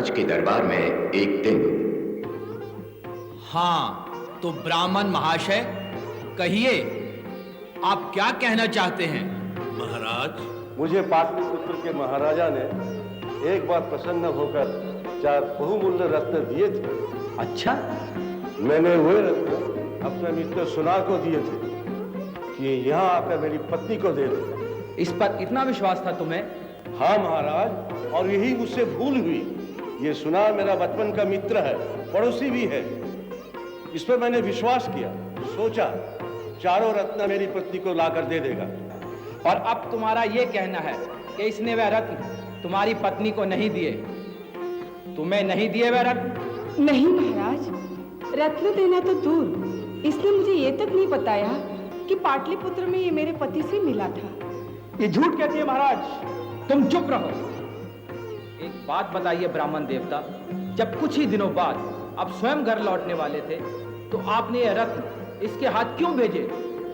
महाराज के दरबार में एक दिन। हाँ, तो ब्राह्मण महाशय कहिए, आप क्या कहना चाहते हैं? महाराज, मुझे पाटलिपुत्र के महाराजा ने एक बार प्रसन्न होकर 4 बहुमूल्य रत्न दिए थे। अच्छा, मैंने वे रत्न अपने मित्र सुनार को दिए थे कि यहाँ आकर मेरी पत्नी को दे दे। इस पर इतना विश्वास था तुम्हें? हाँ महाराज, और यही मुझसे भूल हुई। ये सुनार मेरा बचपन का मित्र है, पड़ोसी भी है। इस पर मैंने विश्वास किया, सोचा 4 रत्न मेरी पत्नी को लाकर दे देगा। और अब तुम्हारा यह कहना है कि इसने वह रत्न तुम्हारी पत्नी को नहीं दिए? तुम्हें नहीं दिए वह रत्न? नहीं महाराज, रत्न देना तो दूर, इसने मुझे ये तक नहीं बताया कि पाटलिपुत्र में ये मेरे पति से मिला था। ये झूठ कहती है महाराज। तुम चुप रहो। एक बात बताइए ब्राह्मण देवता, जब कुछ ही दिनों बाद आप स्वयं घर लौटने वाले थे तो आपने यह रत्न इसके हाथ क्यों भेजे?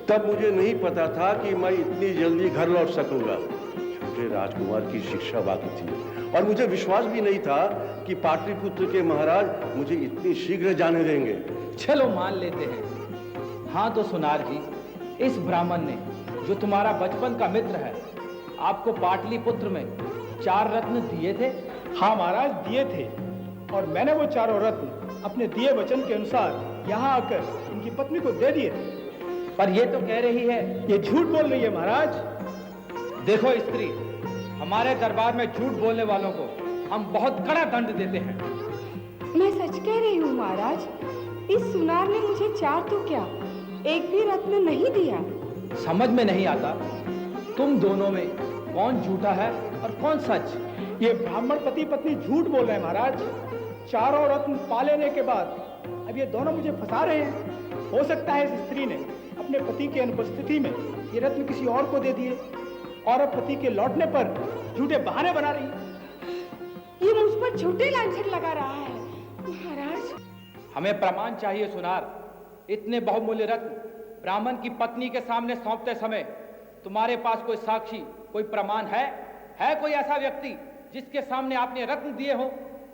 तब मुझे नहीं पता था कि मैं इतनी जल्दी घर लौट सकूंगा। छोटे राजकुमार की शिक्षा बाकी थी और मुझे विश्वास भी नहीं था कि पाटलिपुत्र के महाराज मुझे इतनी शीघ्र जाने देंगे। चलो मान लेते हैं। हाँ तो सुनार जी, इस ब्राह्मण ने जो तुम्हारा बचपन का मित्र है आपको पाटलिपुत्र में 4 रत्न दिए थे? हाँ महाराज, दिए थे, और मैंने वो 4 रत्न अपने दिए वचन के अनुसार यहाँ आकर इनकी पत्नी को दे दिए थे। पर ये तो कह रही है, ये झूठ बोल रही है महाराज। देखो स्त्री, हमारे दरबार में झूठ बोलने वालों को हम बहुत कड़ा दंड देते हैं। मैं सच कह रही हूँ महाराज, इस सुनार ने मुझे 4 तो क्या, एक भी रत्न नहीं दिया। समझ में नहीं आता तुम दोनों में कौन झूठा है और कौन सच? ये ब्राह्मण पति पत्नी झूठ बोल रहे हैं महाराज। 4 रत्न पा लेने के बाद अब ये दोनों मुझे फंसा रहे हैं। हो सकता है इस स्त्री ने अपने पति की अनुपस्थिति में ये रत्न किसी और को दे दिए और अब पति के लौटने पर झूठे बहाने बना रही है। ये मुझ पर झूठे लांछन लगा रहा है महाराज। हमें प्रमाण चाहिए सुनार। इतने बहुमूल्य रत्न ब्राह्मण की पत्नी के सामने सौंपते समय तुम्हारे पास कोई साक्षी, कोई प्रमाण है? कोई ऐसा व्यक्ति जिसके सामने आपने रत्न दिए हो,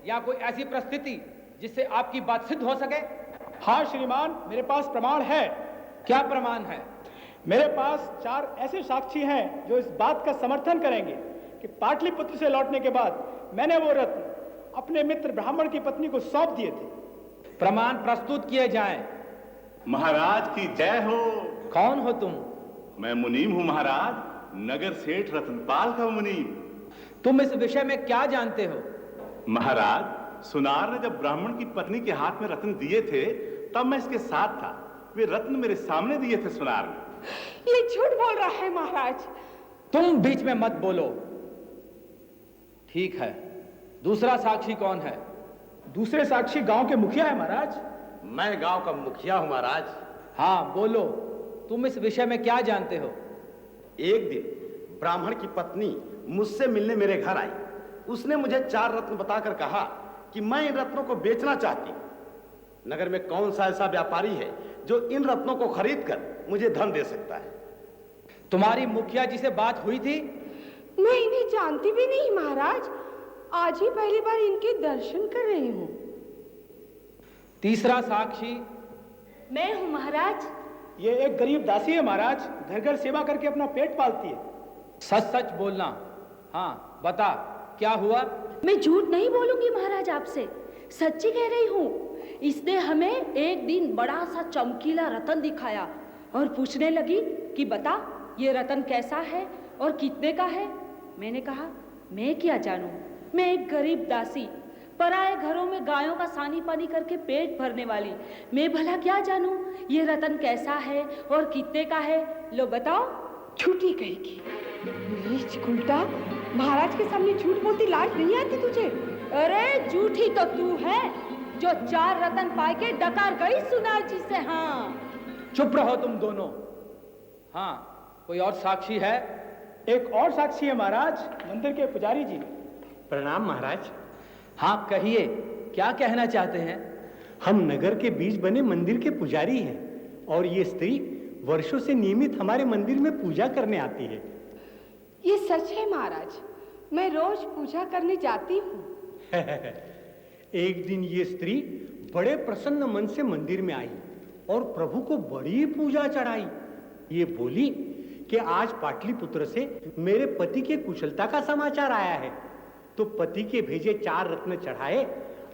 या कोई ऐसी परिस्थिति जिससे आपकी बात सिद्ध हो सके? हाँ श्रीमान, मेरे पास प्रमाण है। क्या प्रमाण है? मेरे पास 4 ऐसे साक्षी हैं जो इस बात का समर्थन करेंगे कि पाटलिपुत्र से लौटने के बाद मैंने वो रत्न अपने मित्र ब्राह्मण की पत्नी को सौंप दिए थे। प्रमाण प्रस्तुत किए जाएं। महाराज की जय हो। कौन हो तुम? मैं मुनीम हूं महाराज, नगर सेठ रतनपाल का मुनीम। तुम इस विषय में क्या जानते हो? महाराज, सुनार ने जब ब्राह्मण की पत्नी के हाथ में रत्न दिए थे तब मैं इसके साथ था। वे रत्न मेरे सामने दिए थे सुनार ने। ये झूठ बोल रहा है महाराज। तुम बीच में मत बोलो। ठीक है, दूसरा साक्षी कौन है? दूसरे साक्षी गांव के मुखिया है महाराज। मैं गांव का मुखिया हूं महाराज। हाँ बोलो, तुम इस विषय में क्या जानते हो? एक दिन ब्राह्मण की पत्नी मुझसे मिलने मेरे घर आई। उसने मुझे 4 रत्न बताकर कहा कि मैं इन रत्नों को बेचना चाहती हूं। नगर में कौन सा ऐसा व्यापारी है जो इन रत्नों को खरीद कर मुझे धन दे सकता है? तुम्हारी मुखिया जी से बात हुई थी? मैं इन्हें जानती भी नहीं महाराज, आज ही पहली बार इनके दर्शन कर रही हूँ। तीसरा साक्षी? मैं हूँ महाराज। ये एक गरीब दासी है महाराज, घर घर सेवा करके अपना पेट पालती है। सच सच बोलना। हाँ बता, क्या हुआ? मैं झूठ नहीं बोलूंगी महाराज, आपसे सच्ची कह रही हूँ। इसने हमें एक दिन बड़ा सा चमकीला रतन दिखाया और पूछने लगी कि बता ये रतन कैसा है और कितने का है। मैंने कहा मैं क्या जानूं, मैं एक गरीब दासी, पराए घरों में गायों का सानी पानी करके पेट भरने वाली, मैं भला क्या जानूं ये रतन कैसा है और कितने का है। लो बताओ। झूठी कहेगी। नीच उल्टा, महाराज के सामने झूठ बोलती लाज नहीं आती तुझे? अरे झूठी तो तू है जो 4 रतन पाए के डकार गई सुनार जी से। हाँ चुप रहो तुम दोनों। हाँ कोई और साक्षी है? एक और साक्षी है महाराज, मंदिर के पुजारी जी। प्रणाम महाराज। हाँ कहिए, क्या कहना चाहते हैं? हम नगर के बीच बने मंदिर के पुजारी हैं और ये स्त्री वर्षों से नियमित हमारे मंदिर में पूजा करने आती है। ये सच है महाराज, मैं रोज पूजा करने जाती हूँ। एक दिन ये स्त्री बड़े प्रसन्न मन से मंदिर में आई और प्रभु को बड़ी पूजा चढ़ाई। ये बोली कि आज पाटलिपुत्र से मेरे पति के कुशलता का समाचार आया है। तो पति के भेजे 4 रत्न चढ़ाए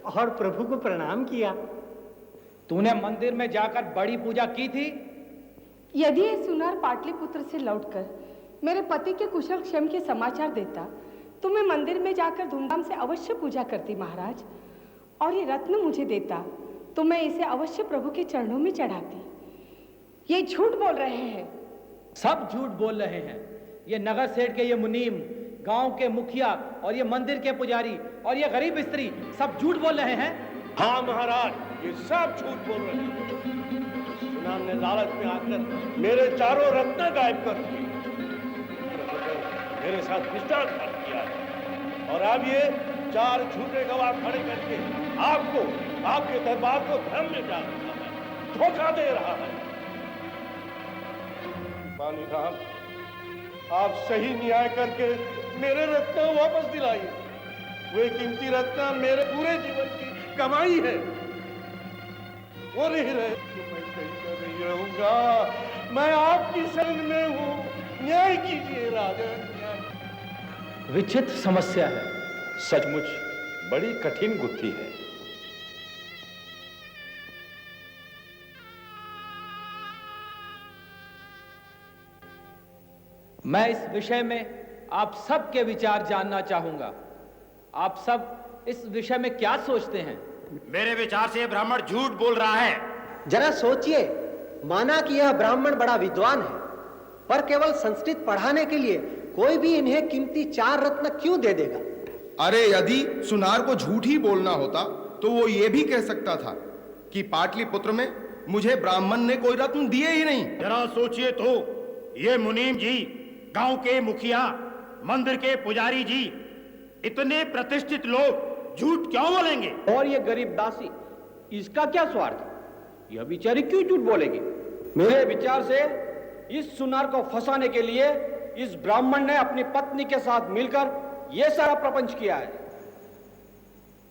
और प्रभु को प्रणाम किया। तूने मंदिर में जाकर बड़ी पूजा की थी? यदि ये सुनार पाटलिपुत्र से लौटकर मेरे पति के कुशल क्षेम के समाचार देता तो मैं मंदिर में जाकर धूमधाम से अवश्य पूजा करती महाराज, और ये रत्न मुझे देता तो मैं इसे अवश्य प्रभु के चरणों में चढ़ाती। ये झूठ बोल रहे हैं। सब झूठ बोल रहे हैं। ये नगर सेठ के ये मुनीम, गांव के मुखिया और ये मंदिर के पुजारी और ये गरीब स्त्री सब झूठ बोल रहे हैं। हाँ महाराज, ये सब झूठ बोल रहे हैं। सुनार ने लालच में आकर मेरे 4 रत्न गायब कर दिए, मेरे साथ विश्वासघात किया है, और अब ये 4 झूठे गवाह खड़े करके आपको, आपके दरबार को भ्रम में डाल रहा है, धोखा दे रहा है। बानी राम, आप सही न्याय करके मेरे रत्न वापस दिलाइए। वे कीमती रत्न मेरे पूरे जीवन की कमाई है, वो नहीं रहे तो मैं कहीं पर नहीं रहूंगा। मैं आपकी शरण में हूँ, न्याय कीजिए राजा, न्याय। विचित्र समस्या है। सचमुच बड़ी कठिन गुत्थी है। मैं इस विषय में आप सब के विचार जानना चाहूंगा। आप सब इस विषय में क्या सोचते हैं? मेरे विचार से ब्राह्मण झूठ बोल रहा है। जरा सोचिए, माना कि यह ब्राह्मण बड़ा विद्वान है, पर केवल संस्कृत पढ़ाने के लिए कोई भी इन्हें कीमती 4 रत्न क्यों दे देगा? अरे यदि सुनार को झूठ ही बोलना होता तो वो ये भी कह सकता था कि पाटलिपुत्र में मुझे ब्राह्मण ने कोई रत्न दिए ही नहीं। जरा सोचिए तो, ये मुनीम जी, गांव के मुखिया, मंदिर के पुजारी जी, इतने प्रतिष्ठित लोग झूठ क्यों बोलेंगे? और ये गरीब दासी, इसका क्या स्वार्थ? यह बेचारी क्यों झूठ बोलेगी? मेरे विचार से इस सुनार को फंसाने के लिए इस ब्राह्मण ने अपनी पत्नी के साथ मिलकर यह सारा प्रपंच किया है।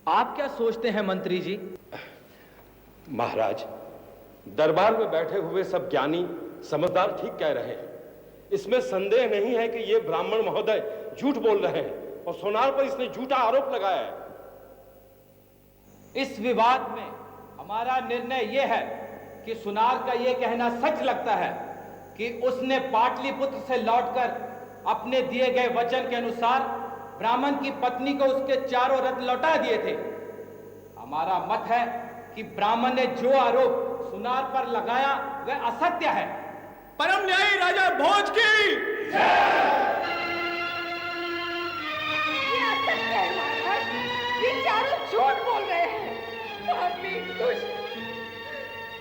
आप क्या सोचते हैं मंत्री जी? महाराज, दरबार में बैठे हुए सब ज्ञानी समझदार ठीक कह रहे हैं। इसमें संदेह नहीं है कि ये ब्राह्मण महोदय झूठ बोल रहे हैं और सोनार पर इसने झूठा आरोप लगाया है। इस विवाद में हमारा निर्णय यह है कि सुनार का यह कहना सच लगता है कि उसने पाटलिपुत्र से लौटकर अपने दिए गए वचन के अनुसार ब्राह्मण की पत्नी को उसके 4 रत्न लौटा दिए थे। हमारा मत है कि ब्राह्मण ने जो आरोप सुनार पर लगाया वह असत्य है। परम न्यायी राजा भोज की ये असत्य है महाराज, ये चारों झूठ बोल रहे हैं। पापी दुष्ट,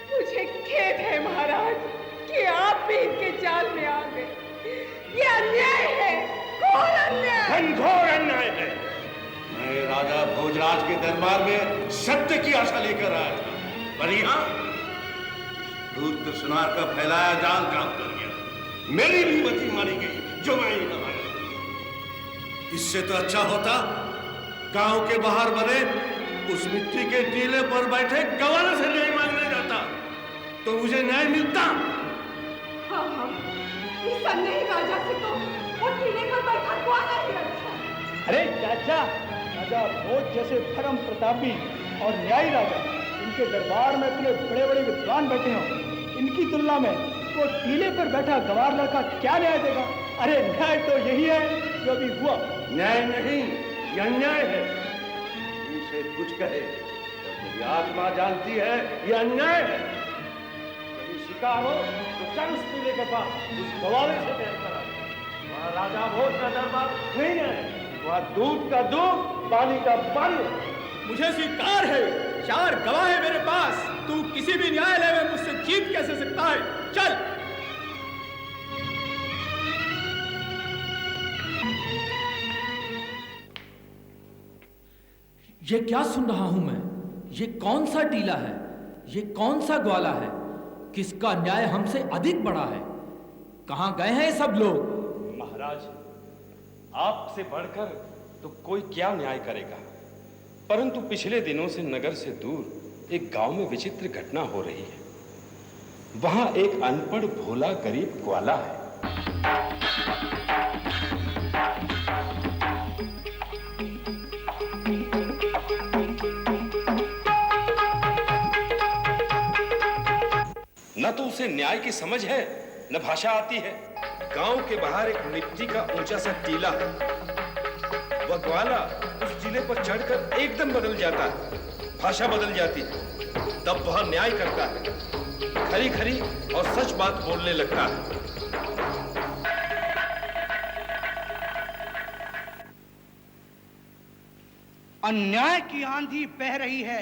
मुझे खेद है महाराज कि आप भी इनके जाल में आ गए। ये अन्याय है, घोर अन्याय। घोर अन्याय है। मैं राजा भोजराज के दरबार में सत्य की आशा लेकर आया था, पर यहाँ रुद्र सुनार का फैलाया जाल काम कर गया। मेरी भी मती मारी गई जो मैं ही न आया। इससे तो अच्छा होता गांव के बाहर बने उस मिट्टी के टीले पर बैठे गवाह से न्याय मांगने जाता तो मुझे न्याय मिलता। हाँ हाँ, इस अन्यायी राजा से तो वो टीले पर बैठा ग्वाला ही अच्छा। अरे चाचा, राजा भोज जैसे परम प्रतापी और न्यायी राजा इनके दरबार में इतने बड़े बड़े विद्वान बैठे हों, इनकी तुलना में वो टीले पर बैठा गवार लड़का क्या न्याय देगा? अरे न्याय तो यही है जो अभी हुआ। न्याय नहीं, यह अन्याय है। इनसे कुछ कहे तो मेरी आत्मा जानती है यह अन्याय है। कभी शिकार हो तो चल उस टीले के पास उस गवाले से प्यार करा। वहां राजा भोज का दरबार नहीं है, वहां दूध का दूध, पानी का पानी। मुझे स्वीकार है, 4 गवाह है मेरे पास। तू किसी भी न्यायालय में मुझसे जीत कैसे सकता है? चल। ये क्या सुन रहा हूं मैं? ये कौन सा टीला है? ये कौन सा ग्वाला है? किसका न्याय हमसे अधिक बड़ा है? कहां गए हैं सब लोग? महाराज, आपसे बढ़कर तो कोई क्या न्याय करेगा? परंतु पिछले दिनों से नगर से दूर एक गांव में विचित्र घटना हो रही है। वहां एक अनपढ़ भोला गरीब ग्वाला है। न तो उसे न्याय की समझ है, न भाषा आती है। गांव के बाहर एक मिट्टी का ऊंचा सा टीला है। वह ग्वाला उस टीले पर चढ़कर एकदम बदल जाता है, भाषा बदल जाती है। तब वह न्याय करता है, खरी खरी और सच बात बोलने लगता है। अन्याय की आंधी बह रही है,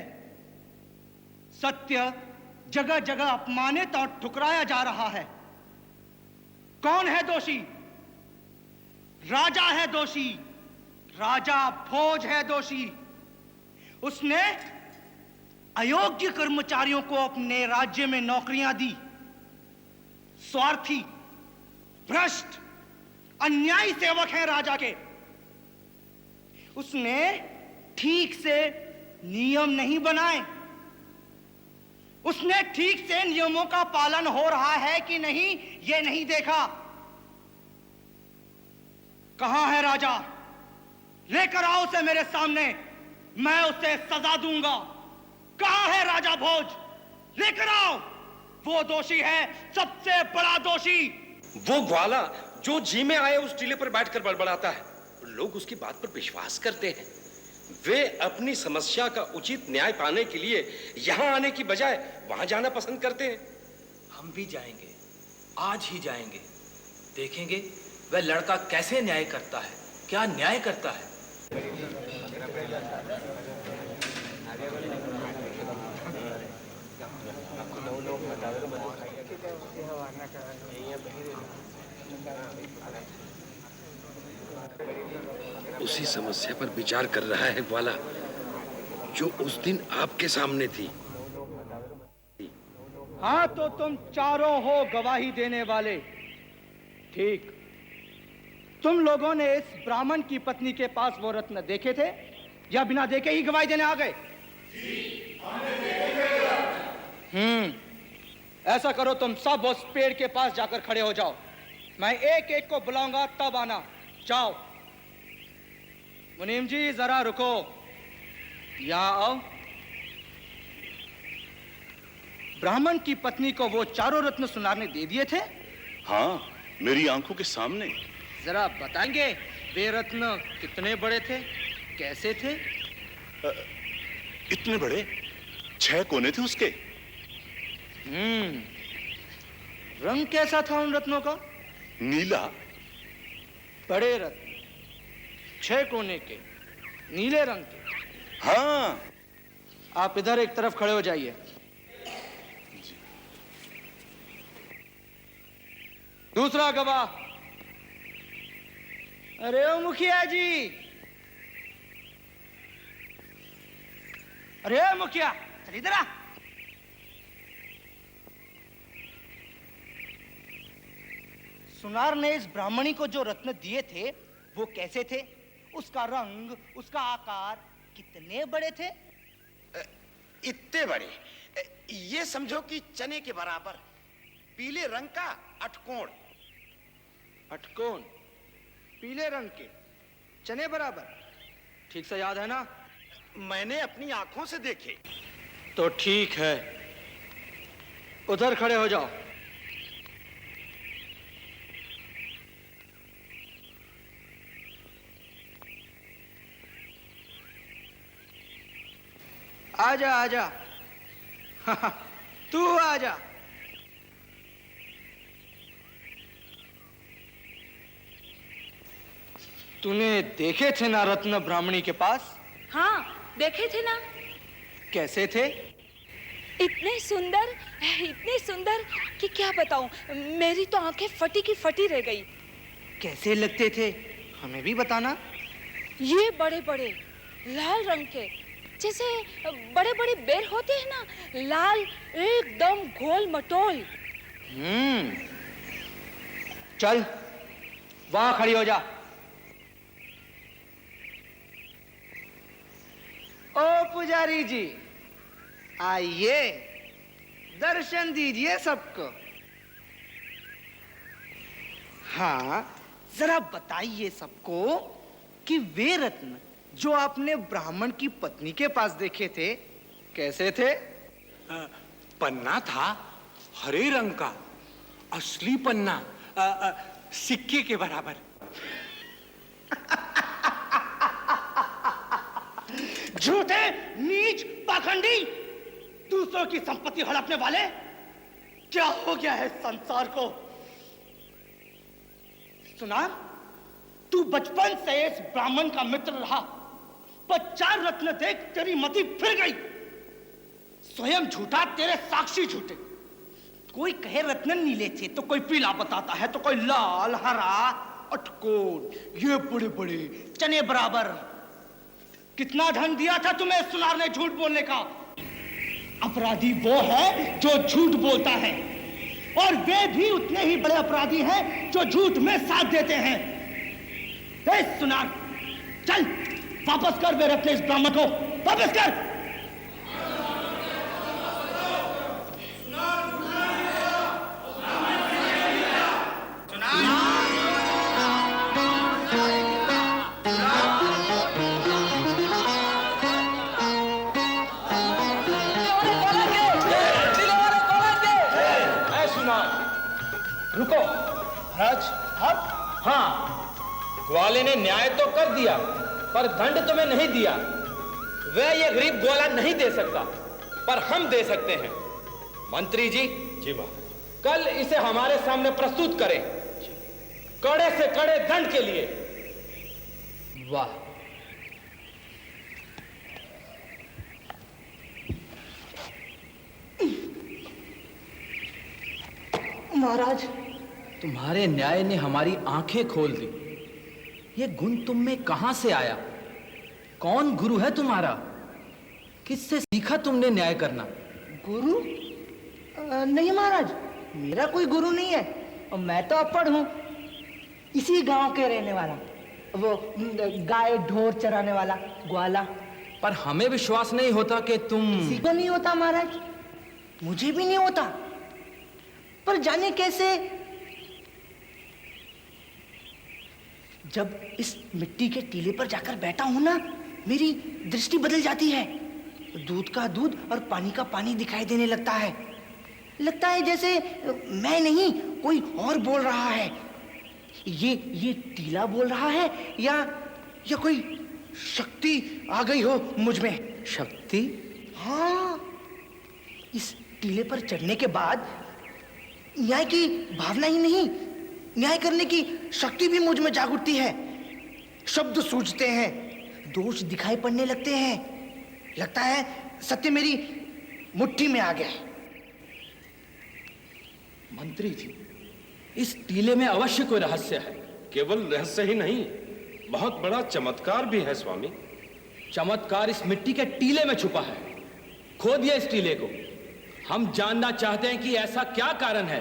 सत्य जगह जगह अपमानित और ठुकराया जा रहा है। कौन है दोषी? राजा है दोषी। राजा भोज है दोषी। उसने अयोग्य कर्मचारियों को अपने राज्य में नौकरियां दी। स्वार्थी, भ्रष्ट, अन्यायी सेवक हैं राजा के। उसने ठीक से नियम नहीं बनाए। उसने ठीक से नियमों का पालन हो रहा है कि नहीं, यह नहीं देखा। कहां है राजा? लेकर आओ उसे मेरे सामने, मैं उसे सजा दूंगा। कहां है राजा भोज? लेकर आओ। वो दोषी है, सबसे बड़ा दोषी। वो ग्वाला जो जी में आए उस टीले पर बैठकर बड़बड़ाता है। लोग उसकी बात पर विश्वास करते हैं। वे अपनी समस्या का उचित न्याय पाने के लिए यहां आने की बजाय वहां जाना पसंद करते हैं। हम भी जाएंगे, आज ही जाएंगे। देखेंगे वह लड़का कैसे न्याय करता है, क्या न्याय करता है। उसी समस्या पर विचार कर रहा है ग्वाला जो उस दिन आपके सामने थी। हाँ, तो तुम चारों हो गवाही देने वाले। ठीक, तुम लोगों ने इस ब्राह्मण की पत्नी के पास वो रत्न देखे थे या बिना देखे ही गवाही देने आ गए? ऐसा करो, तुम सब उस पेड़ के पास जाकर खड़े हो जाओ। मैं एक एक को बुलाऊंगा, तब आना। जाओ। मुनीम जी जरा रुको, यहां आओ। ब्राह्मण की पत्नी को वो चारों रत्न सुनार ने दे दिए थे? हाँ, मेरी आंखों के सामने। जरा बताएंगे वे रत्न कितने बड़े थे, कैसे थे? इतने बड़े, 6 कोने थे उसके। रंग कैसा था उन रत्नों का? नीला। बड़े रत्न, 6 कोने के, नीले रंग के। हाँ। आप इधर एक तरफ खड़े हो जाइए। दूसरा गवाह। अरे ओ मुखिया जी, अरे ओ मुखिया, चल इधर आ। सुनार ने इस ब्राह्मणी को जो रत्न दिए थे वो कैसे थे? उसका रंग, उसका आकार कितने बड़े थे? इतने बड़े, ये समझो कि चने के बराबर, पीले रंग का अटकोण। अटकोण, पीले रंग के, चने बराबर। ठीक से याद है ना? मैंने अपनी आंखों से देखे। तो ठीक है, उधर खड़े हो जाओ। आजा आजा। तू आजा। तूने देखे थे ना रत्न ब्राह्मणी के पास? हाँ, देखे थे ना। कैसे थे? इतने सुंदर कि क्या बताऊं, मेरी तो आंखें फटी की फटी रह गई। कैसे लगते थे, हमें भी बताना। ये बड़े बड़े लाल रंग के, जैसे बड़े बड़े बेर होते हैं ना, लाल, एकदम गोल मटोल। चल वहां खड़ी हो जा। ओ पुजारी जी, आइए दर्शन दीजिए सबको। हाँ, जरा बताइए सबको कि वे रत्न जो आपने ब्राह्मण की पत्नी के पास देखे थे कैसे थे? पन्ना था हरे रंग का, असली पन्ना, सिक्के के बराबर। झूठे, नीच, पाखंडी, दूसरों की संपत्ति हड़पने वाले, क्या हो गया है संसार को? सुना, तू बचपन से इस ब्राह्मण का मित्र रहा, पर 4 रत्न देख तेरी मति फिर गई। स्वयं झूठा, तेरे साक्षी झूठे। कोई कहे रत्न नीले थे तो कोई पीला बताता है, तो कोई लाल, हरा, अटकोन, ये बड़े बड़े चने बराबर। कितना धन दिया था तुम्हें सुनार ने झूठ बोलने का? अपराधी वो है जो झूठ बोलता है, और वे भी उतने ही बड़े अपराधी हैं जो झूठ में साथ देते हैं। ए सुनार, चल वापस कर वे रत्न इस ब्राह्मण को, वापस कर। रुको महाराज। हाँ, ग्वाले ने न्याय तो कर दिया, पर दंड तुम्हें नहीं दिया। वह ये गरीब ग्वाला नहीं दे सकता, पर हम दे सकते हैं। मंत्री जी, जी मां, कल इसे हमारे सामने प्रस्तुत करें, कड़े से कड़े दंड के लिए। वाह, महाराज, तुम्हारे न्याय ने हमारी आंखें खोल दी। ये गुण तुम में कहां से आया? कौन गुरु है तुम्हारा? किससे सीखा तुमने न्याय करना? गुरु? नहीं महाराज, मेरा कोई गुरु नहीं है, और मैं तो अनपढ़ हूँ, इसी गांव के रहने वाला, वो गाय ढोर चराने वाला ग्वाला। पर हमें विश्वास नहीं होता कि तुम। किसी को नहीं होता महाराज, मुझे भी नहीं होता, पर जाने कैसे जब इस मिट्टी के टीले पर जाकर बैठा हूं ना, मेरी दृष्टि बदल जाती है। दूध का दूध और पानी का पानी दिखाई देने लगता है। लगता है जैसे मैं नहीं, कोई और बोल रहा है। ये टीला बोल रहा है या कोई शक्ति आ गई हो मुझ में। शक्ति? हाँ, इस टीले पर चढ़ने के बाद न्याय की भावना ही नहीं, न्याय करने की शक्ति भी मुझ में जाग उठती है। शब्द सूझते हैं, दोष दिखाई पड़ने लगते हैं। लगता है सत्य मेरी मुट्ठी में आ गया है। मंत्री जी, इस टीले में अवश्य कोई रहस्य है। केवल रहस्य ही नहीं, बहुत बड़ा चमत्कार भी है स्वामी। चमत्कार इस मिट्टी के टीले में छुपा है। खोदिए इस टीले को। हम जानना चाहते हैं कि ऐसा क्या कारण है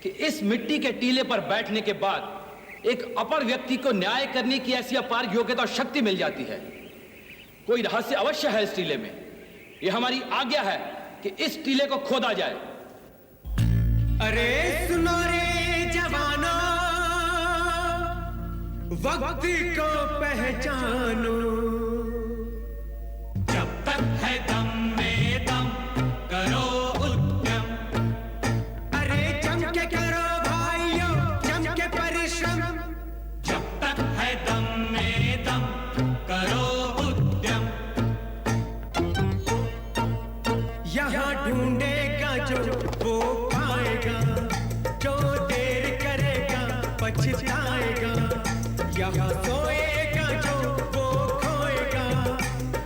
कि इस मिट्टी के टीले पर बैठने के बाद एक अपर व्यक्ति को न्याय करने की ऐसी अपार योग्यता और शक्ति मिल जाती है। कोई रहस्य अवश्य है इस टीले में। यह हमारी आज्ञा है कि इस टीले को खोदा जाए। अरे सुनो रे जवानों, वक्त को पहचानो। जब तक है दम में दम, करो उद्यम। अरे जम के करो भाइयों, जम के परिश्रम। जब तक है दम में दम, करो उद्यम। यहाँ ढूंढेगा जो वो पाएगा, जो देर करेगा पछताएगा। यहाँ सोएगा जो वो खोएगा,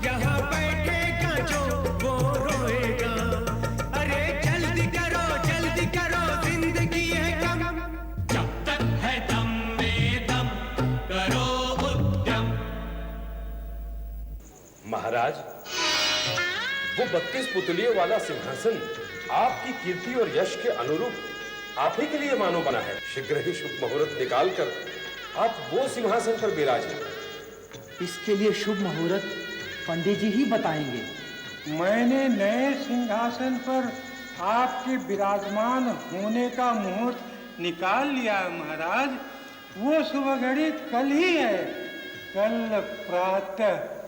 यहाँ बैठेगा जो वो रोएगा। अरे जल्दी करो जिंदगी है कम। जब तक है दम में दम, करो उद्यम। महाराज, वो 32 पुतलियों वाला सिंहासन आपकी कीर्ति और यश के अनुरूप आप ही के लिए मानो बना है। शीघ्र ही शुभ मुहूर्त निकालकर आप वो सिंहासन पर विराजें। इसके लिए शुभ मुहूर्त पंडित जी ही बताएंगे। मैंने नए सिंहासन पर आपके विराजमान होने का मुहूर्त निकाल लिया महाराज। वो शुभ घड़ी कल ही है, कल प्रातः।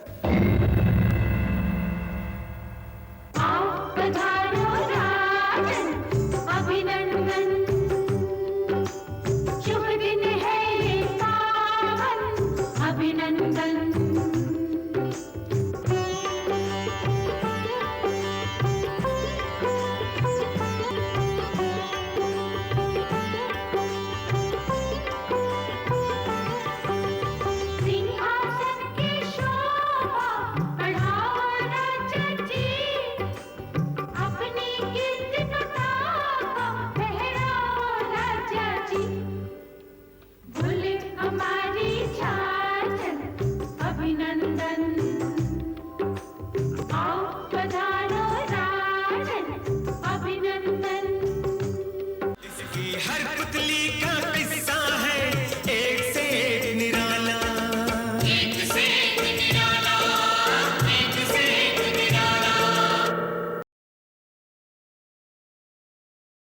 अभिनंदन, शुभ दिन है ये पावन, अभिनंदन। हर पुतली